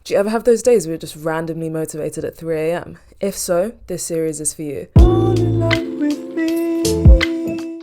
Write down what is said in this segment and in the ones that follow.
Do you ever have those days where you're just randomly motivated at 3 a.m? If so, this series is for you.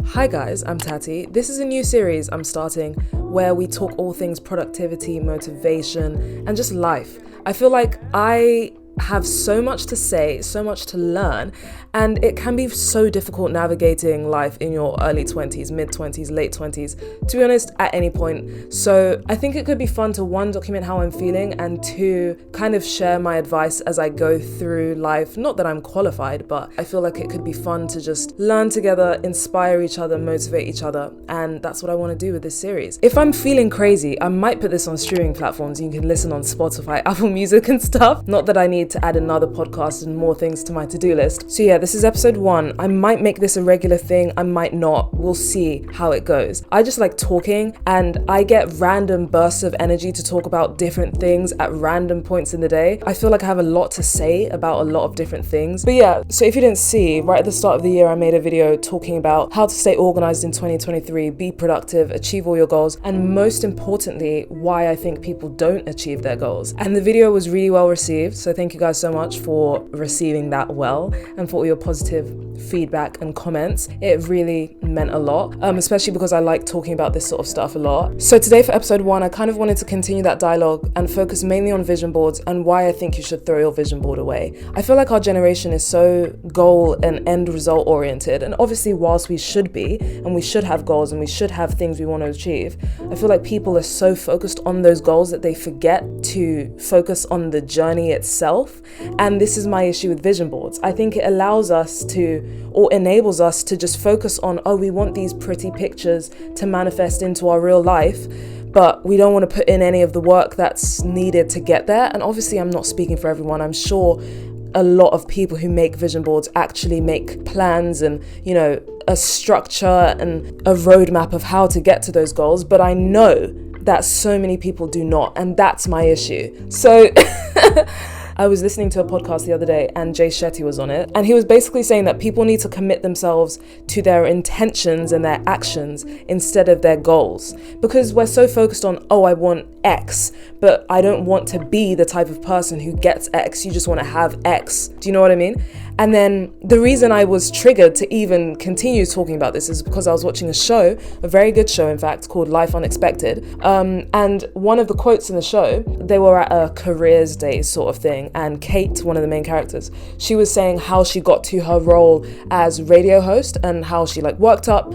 Hi guys, I'm Tati. This is a new series I'm starting where we talk all things productivity, motivation, and just life. I feel like I have so much to say, so much to learn, and it can be so difficult navigating life in your early 20s, mid 20s, late 20s, to be honest, at any point. So I think it could be fun to one, document how I'm feeling, and two, kind of share my advice as I go through life. Not that I'm qualified, but I feel like it could be fun to just learn together, inspire each other, motivate each other, and that's what I want to do with this series. If I'm feeling crazy, I might put this on streaming platforms. You can listen on Spotify, Apple Music and stuff. Not that I need to add another podcast and more things to my to-do list. So yeah, this is episode 1. I might make this a regular thing, I might not. We'll see how it goes. I just like talking, and I get random bursts of energy to talk about different things at random points in the day. I feel like I have a lot to say about a lot of different things. But yeah, so if you didn't see, right at the start of the year, I made a video talking about how to stay organized in 2023, be productive, achieve all your goals, and most importantly, why I think people don't achieve their goals. And the video was really well received, so thank you guys so much for receiving that well and for all your positive feedback and comments. It really meant a lot, especially because I like talking about this sort of stuff a lot. So today for episode 1, I kind of wanted to continue that dialogue and focus mainly on vision boards and why I think you should throw your vision board away. I feel like our generation is so goal and end result oriented, and obviously whilst we should be, and we should have goals and we should have things we want to achieve, I feel like people are so focused on those goals that they forget to focus on the journey itself. And this is my issue with vision boards. I think it allows us to, or enables us to, just focus on, oh, we want these pretty pictures to manifest into our real life, but we don't want to put in any of the work that's needed to get there. And obviously I'm not speaking for everyone. I'm sure a lot of people who make vision boards actually make plans and, you know, a structure and a roadmap of how to get to those goals. But I know that so many people do not, and that's my issue. So I was listening to a podcast the other day and Jay Shetty was on it, and he was basically saying that people need to commit themselves to their intentions and their actions instead of their goals, because we're so focused on, oh, I want X, but I don't want to be the type of person who gets X. You just want to have X. Do you know what I mean? And then the reason I was triggered to even continue talking about this is because I was watching a show, a very good show in fact, called Life Unexpected. And one of the quotes in the show, they were at a careers day sort of thing, and Kate, one of the main characters, she was saying how she got to her role as radio host and how she like worked up,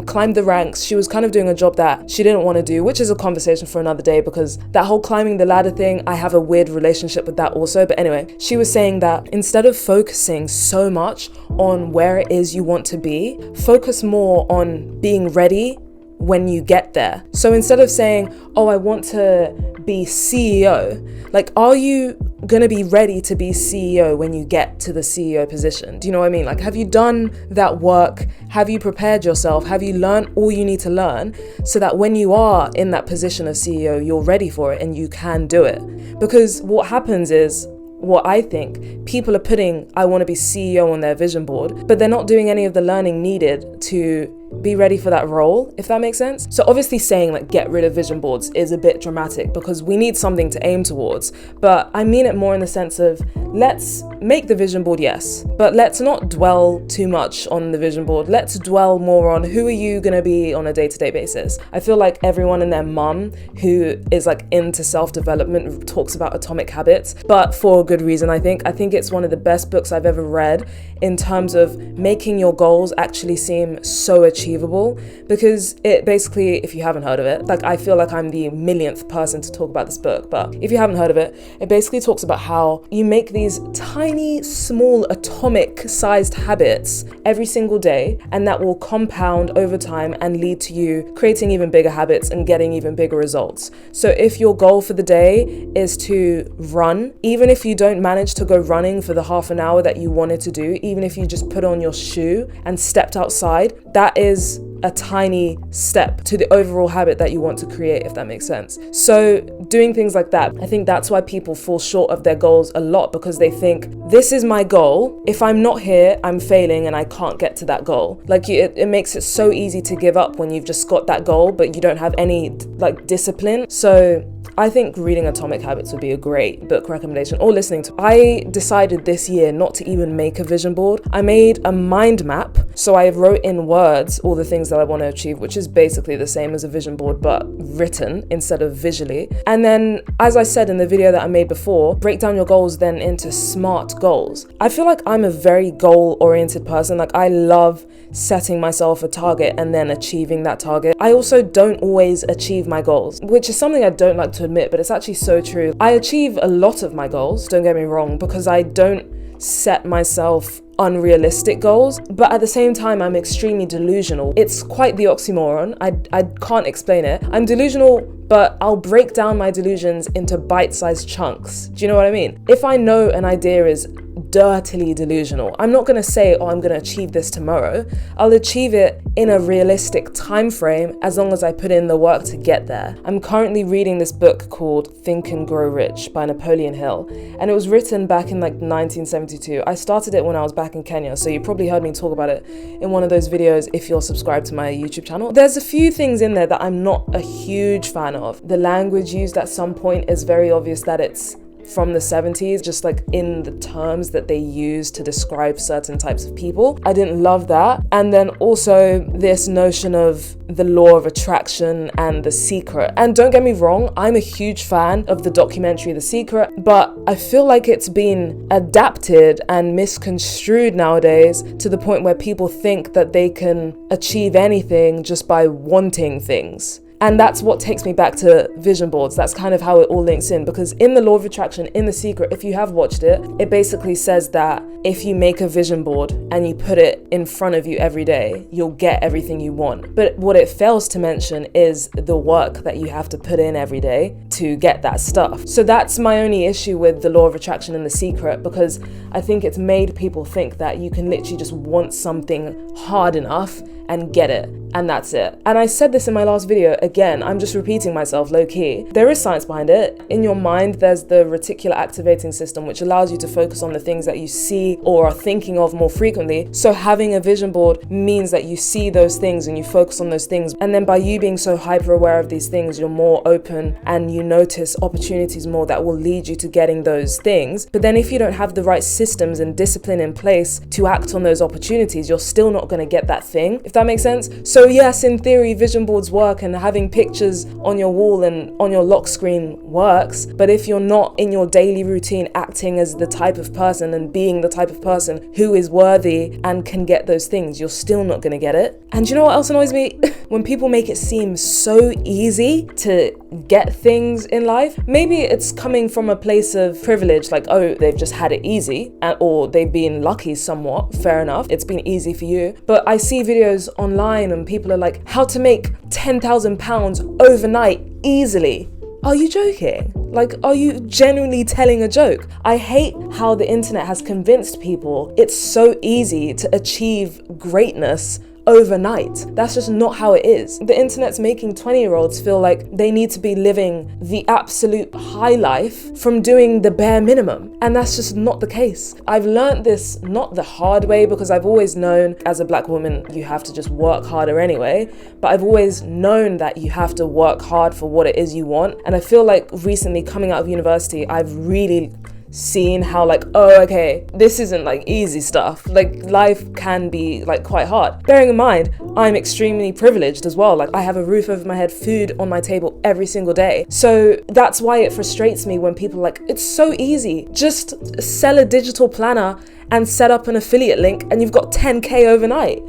climbed the ranks. She was kind of doing a job that she didn't want to do, which is a conversation for another day, because that whole climbing the ladder thing, I have a weird relationship with that also. But anyway, she was saying that instead of focusing so much on where it is you want to be, focus more on being ready when you get there. So instead of saying, oh, I want to be CEO, like, are you gonna be ready to be CEO when you get to the CEO position? Do you know what I mean? Like, have you done that work? Have you prepared yourself? Have you learned all you need to learn so that when you are in that position of CEO, you're ready for it and you can do it? Because what happens is, what I think, people are putting I want to be CEO on their vision board, but they're not doing any of the learning needed to be ready for that role, if that makes sense. So obviously saying like get rid of vision boards is a bit dramatic because we need something to aim towards, but I mean it more in the sense of, let's make the vision board, yes, but let's not dwell too much on the vision board. Let's dwell more on who are you going to be on a day-to-day basis. I feel like everyone and their mum who is like into self-development talks about Atomic Habits, but for a good reason. I think it's one of the best books I've ever read in terms of making your goals actually seem so achievable, because it basically, if you haven't heard of it, like, I feel like I'm the millionth person to talk about this book, but if you haven't heard of it, it basically talks about how you make these tiny, small, atomic sized habits every single day, and that will compound over time and lead to you creating even bigger habits and getting even bigger results. So if your goal for the day is to run, even if you don't manage to go running for the half an hour that you wanted to do, even if you just put on your shoe and stepped outside, that is a tiny step to the overall habit that you want to create, if that makes sense. So doing things like that, I think that's why people fall short of their goals a lot, because they think, this is my goal. If I'm not here, I'm failing and I can't get to that goal. Like, it makes it so easy to give up when you've just got that goal, but you don't have any like discipline. So I think reading Atomic Habits would be a great book recommendation, or listening to. I decided this year not to even make a vision board. I made a mind map. So I wrote in words all the things that I want to achieve, which is basically the same as a vision board, but written instead of visually. And then, as I said in the video that I made before, break down your goals then into SMART goals. I feel like I'm a very goal-oriented person. Like, I love setting myself a target and then achieving that target. I also don't always achieve my goals, which is something I don't like to admit, but it's actually so true. I achieve a lot of my goals, don't get me wrong, because I don't set myself unrealistic goals, but at the same time I'm extremely delusional. It's quite the oxymoron. I can't explain it. I'm delusional, but I'll break down my delusions into bite-sized chunks. Do you know what I mean? If I know an idea is dirtily delusional, I'm not going to say, oh, I'm going to achieve this tomorrow. I'll achieve it in a realistic time frame as long as I put in the work to get there. I'm currently reading this book called Think and Grow Rich by Napoleon Hill, and it was written back in like 1972. I started it when I was back in Kenya, so you probably heard me talk about it in one of those videos if you're subscribed to my YouTube channel. There's a few things in there that I'm not a huge fan of. The language used at some point is very obvious that it's from the 70s, just like in the terms that they use to describe certain types of people. I didn't love that. And then also this notion of the law of attraction and The Secret. And don't get me wrong, I'm a huge fan of the documentary The Secret, but I feel like it's been adapted and misconstrued nowadays to the point where people think that they can achieve anything just by wanting things. And that's what takes me back to vision boards. That's kind of how it all links in, because in the law of attraction, in The Secret, if you have watched it, it basically says that if you make a vision board and you put it in front of you every day, you'll get everything you want. But what it fails to mention is the work that you have to put in every day to get that stuff. So that's my only issue with the law of attraction and The Secret, because I think it's made people think that you can literally just want something hard enough and get it, and that's it. And I said this in my last video, again, I'm just repeating myself low-key. There is science behind it. In your mind, there's the reticular activating system, which allows you to focus on the things that you see or are thinking of more frequently. So having a vision board means that you see those things and you focus on those things. And then by you being so hyper aware of these things, you're more open and you notice opportunities more that will lead you to getting those things. But then if you don't have the right systems and discipline in place to act on those opportunities, you're still not going to get that thing, if that makes sense. So yes, in theory, vision boards work and having pictures on your wall and on your lock screen works. But if you're not in your daily routine acting as the type of person and being the type of person who is worthy and can get those things, you're still not going to get it. And you know what else annoys me? When people make it seem so easy to get things in life. Maybe it's coming from a place of privilege, like, oh, they've just had it easy, or they've been lucky somewhat. Fair enough, it's been easy for you. But I see videos online and people are like, how to make £10,000 overnight easily. Are you joking? Like, are you genuinely telling a joke? I hate how the internet has convinced people it's so easy to achieve greatness overnight. That's just not how it is. The internet's making 20-year-olds feel like they need to be living the absolute high life from doing the bare minimum. And that's just not the case. I've learned this not the hard way, because I've always known as a black woman, you have to just work harder anyway. But I've always known that you have to work hard for what it is you want. And I feel like recently coming out of university, I've really seen how like, oh, okay, this isn't like easy stuff. Like, life can be like quite hard. Bearing in mind, I'm extremely privileged as well. Like, I have a roof over my head, food on my table every single day. So that's why it frustrates me when people are like, it's so easy. Just sell a digital planner and set up an affiliate link and you've got 10K overnight.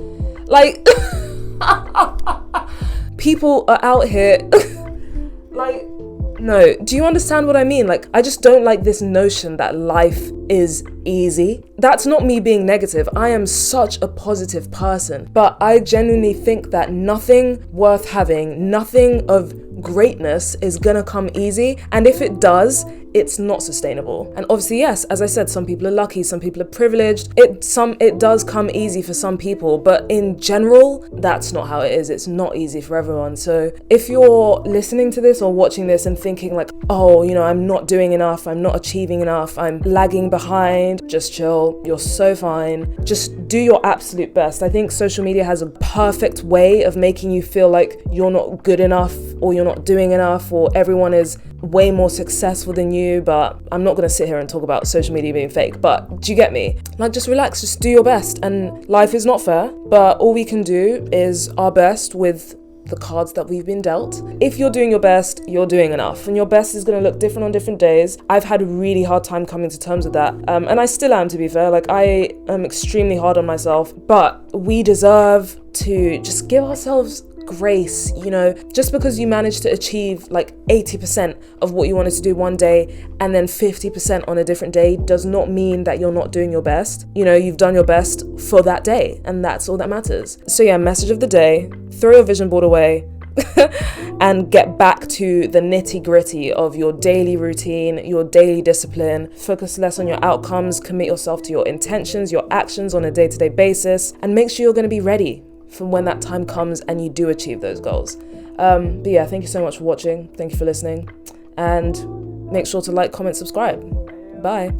Like, people are out here like, no, do you understand what I mean? Like, I just don't like this notion that life is easy. That's not me being negative. I am such a positive person, but I genuinely think that nothing worth having, nothing of greatness is gonna come easy. And if it does, it's not sustainable. And obviously, yes, as I said, some people are lucky, some people are privileged. It does come easy for some people, but in general, that's not how it is. It's not easy for everyone. So if you're listening to this or watching this and thinking like, oh, you know, I'm not doing enough, I'm not achieving enough, I'm lagging behind, just chill, you're so fine. Just do your absolute best. I think social media has a perfect way of making you feel like you're not good enough or you're not doing enough, or everyone is way more successful than you. But I'm not going to sit here and talk about social media being fake, but do you get me? Like, just relax, just do your best. And life is not fair, but all we can do is our best with the cards that we've been dealt. If you're doing your best, you're doing enough, and your best is going to look different on different days. I've had a really hard time coming to terms with that, and I still am, to be fair. Like, I am extremely hard on myself, but we deserve to just give ourselves grace. You know, just because you managed to achieve like 80% of what you wanted to do one day and then 50% on a different day does not mean that you're not doing your best. You know, you've done your best for that day, and that's all that matters. So yeah, message of the day: throw your vision board away and get back to the nitty-gritty of your daily routine, your daily discipline. Focus less on your outcomes, commit yourself to your intentions, your actions on a day-to-day basis, and make sure you're going to be ready for when that time comes and you do achieve those goals. But yeah, thank you so much for watching. Thank you for listening. And make sure to like, comment, subscribe. Bye.